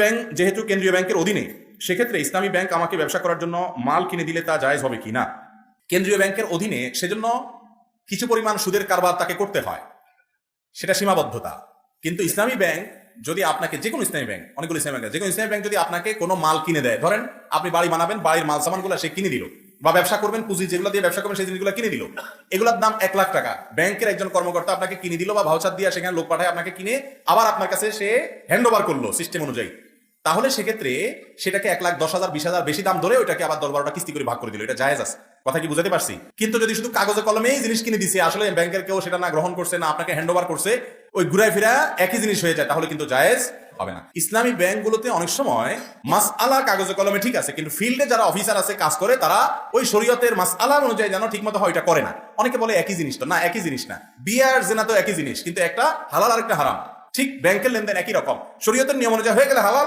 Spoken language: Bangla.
ব্যাংক যেহেতু কেন্দ্রীয় ব্যাংকের অধীনে, সেক্ষেত্রে ইসলামী ব্যাংক আমাকে ব্যবসা করার জন্য মাল কিনে দিলে তা জায়েজ হবে কি না? কেন্দ্রীয় ব্যাংকের অধীনে, সেজন্য কিছু পরিমাণ সুদের কারবার তাকে করতে হয়, সেটা সীমাবদ্ধতা। কিন্তু ইসলামী ব্যাংক যদি আপনাকে, যে কোনো ইসলামী ব্যাংক, অনেকগুলো ইসলামী ব্যাংক, যে কোনো ইসলামী ব্যাংক যদি আপনাকে কোনো মাল কিনে দেয়, ধরেন আপনি বাড়ি বানাবেন, বাড়ির মাল সামানগুলো সে কিনে দিল, বা ব্যবসা করবেন, পুঁজি যেগুলো দিয়ে ব্যবসা করবেন সেই জিনিসগুলো কিনে দিল, এগুলোর দাম 1,00,000 টাকা, ব্যাংকের একজন কর্মকর্তা আপনাকে কিনে দিল, বা ভাউচার দিয়ে সেখানে লোক পাঠায় আপনাকে কিনে আবার আপনার কাছে সে হ্যান্ড ওভার করলো সিস্টেম অনুযায়ী, তাহলে সেক্ষেত্রে সেটাকে 1,10,000 20,000 বেশি দাম ধরে ওইটাকে আবার 10-12টা কিস্তি করে ভাগ করে দিল, এটা জায়েজ আছে। কথা কি বুঝাতে পারছি? কিন্তু যদি শুধু কাগজে কলমে এই জিনিস কিনে দিছে, আসলে ব্যাংকের কেউ সেটা না গ্রহণ করছে, না আপনাকে হ্যান্ড ওভার করছে, ওই ঘুরায় ফিরা একই জিনিস হয়ে যায়, তাহলে কিন্তু জায়েজ হবে না। ইসলামী ব্যাংকগুলোতে অনেক সময় মাসআলা কাগজে কলমে ঠিক আছে, কিন্তু ফিল্ডে যারা অফিসার আছে, কাজ করে, তারা ওই শরীয়তের মাসআলা অনুযায়ী যেন ঠিক মতো হয় এটা করে না। অনেকে বলে একই জিনিস, তো না, একই জিনিস না। বিয়ে আর জেনা তো একই জিনিস, কিন্তু একটা হালাল আর একটা হারাম। ঠিক ব্যাংকের লেনদেন একই রকম, শরীয়তের নিয়ম অনুযায়ী হয়ে গেলে হালাল,